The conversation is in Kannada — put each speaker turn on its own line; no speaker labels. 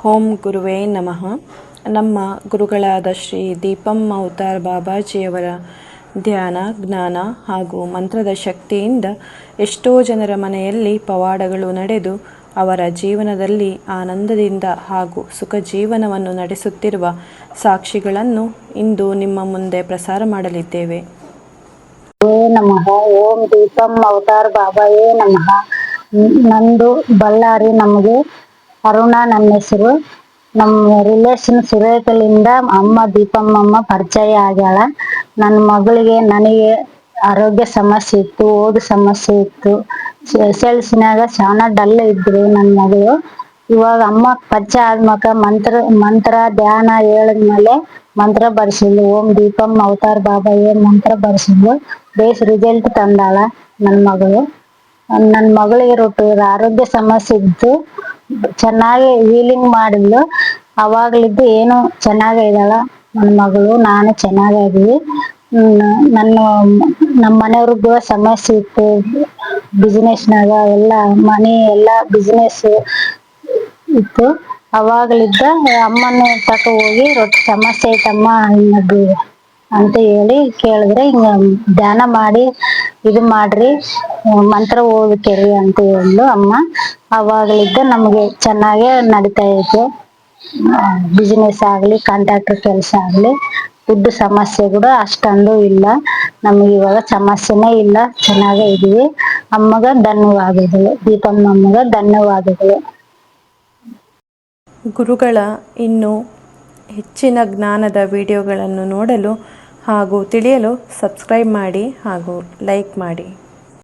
ಓಂ ಗುರುವೇ ನಮಃ. ನಮ್ಮ ಗುರುಗಳಾದ ಶ್ರೀ ದೀಪಂ ಅವತಾರ್ ಬಾಬಾಜಿಯವರ ಧ್ಯಾನ, ಜ್ಞಾನ ಹಾಗೂ ಮಂತ್ರದ ಶಕ್ತಿಯಿಂದ ಎಷ್ಟೋ ಜನರ ಮನೆಯಲ್ಲಿ ಪವಾಡಗಳು ನಡೆದು ಅವರ ಜೀವನದಲ್ಲಿ ಆನಂದದಿಂದ ಹಾಗೂ ಸುಖ ಜೀವನವನ್ನು ನಡೆಸುತ್ತಿರುವ ಸಾಕ್ಷಿಗಳನ್ನು ಇಂದು ನಿಮ್ಮ ಮುಂದೆ ಪ್ರಸಾರ ಮಾಡಲಿದ್ದೇವೆ.
ನಮಃ. ಓಂ ದೀಪಂ ಅವತಾರ್ ಬಾಬಾಯೇ ನಮಃ. ನಂದು ಬಳ್ಳಾರಿ. ನಮಗೆ ಅರುಣ ನನ್ನ ಹೆಸರು. ನಮ್ಮ ರಿಲೇಷನ್ ಸುರೇಖಲಿಂದ ಅಮ್ಮ ದೀಪಮ್ಮಮ್ಮ ಪರಿಚಯ ಆಗ್ಯಾಳ. ನನ್ನ ಮಗಳಿಗೆ ನನಗೆ ಆರೋಗ್ಯ ಸಮಸ್ಯೆ ಇತ್ತು, ಓದು ಸಮಸ್ಯೆ ಇತ್ತು. SLCನಾಗ ಶಾನ ಡಲ್ ಇದ್ರು ನನ್ನ ಮಗಳು. ಇವಾಗ ಅಮ್ಮ ಪರಿಚಯ ಆದ್ಮಕ ಮಂತ್ರ ಧ್ಯಾನ ಹೇಳಿದ್ಮೇಲೆ ಮಂತ್ರ ಬರ್ಸಿದ್ಲು. ಓಂ ದೀಪಂ ಅವತಾರ್ ಬಾಬಾಯೇ ಮಂತ್ರ ಬರ್ಸಿದ್ಲು. ಬೇಸ್ ರಿಸಲ್ಟ್ ತಂದಾಳ ನನ್ನ ಮಗಳು. ನನ್ನ ಮಗಳಿಗೆ ಆರೋಗ್ಯ ಸಮಸ್ಯೆ ಇದ್ದು ಚೆನ್ನಾಗಿ ಹೀಲಿಂಗ್ ಮಾಡಿದ್ಲು. ಅವಾಗ್ಲಿದ್ದು ಏನು ಚೆನ್ನಾಗೇ ಇದ್ದಾಳ ನನ್ನ ಮಗಳು. ನಾನು ಚೆನ್ನಾಗಿದ್ವಿ. ನಮ್ಮ ಮನೆಯವ್ರಿಗೂ ಸಮಸ್ಯೆ ಇತ್ತು. ಬಿಸಿನೆಸ್ನಾಗ ಎಲ್ಲ ಮನೆ ಎಲ್ಲ ಬಿಸಿನೆಸ್ ಇತ್ತು. ಅವಾಗ್ಲಿದ್ದ ಅಮ್ಮನ ತಕ ಹೋಗಿ ಸಮಸ್ಯೆ ಐತಮ್ಮ ಹಿಂಗದು ಅಂತ ಹೇಳಿ ಕೇಳಿದ್ರೆ, ಹಿಂಗ ಧ್ಯಾನ ಮಾಡಿ ಇದು ಮಾಡ್ರಿ, ಮಂತ್ರ ಓದ್ಕೇರಿ ಅಂತ ಹೇಳಿದ್ಲು ಅಮ್ಮ. ಅವಾಗ್ಲಿದ್ದ ನಮ್ಗೆ ಚೆನ್ನಾಗೇ ನಡೀತಾ ಐತೆ. ಬಿಸಿನೆಸ್ ಆಗ್ಲಿ, ಕಾಂಟ್ರಾಕ್ಟರ್ ಕೆಲಸ ಆಗ್ಲಿ, ದುಡ್ಡು ಸಮಸ್ಯೆ ಕೂಡ ಅಷ್ಟೊಂದು ಇಲ್ಲ. ನಮ್ಗೆ ಇವಾಗ ಸಮಸ್ಯೆನೇ ಇಲ್ಲ, ಚೆನ್ನಾಗೇ ಇದೀವಿ. ಅಮ್ಮಗ ಧನ್ಯವಾದಗಳು. ದೀಪಮ್ಮಗ ಧನ್ಯವಾದಗಳು.
ಗುರುಗಳ ಇನ್ನೂ ಹೆಚ್ಚಿನ ಜ್ಞಾನದ ವಿಡಿಯೋಗಳನ್ನು ನೋಡಲು ಹಾಗೂ ತಿಳಿಯಲು ಸಬ್ಸ್ಕ್ರೈಬ್ ಮಾಡಿ ಹಾಗೂ ಲೈಕ್ ಮಾಡಿ.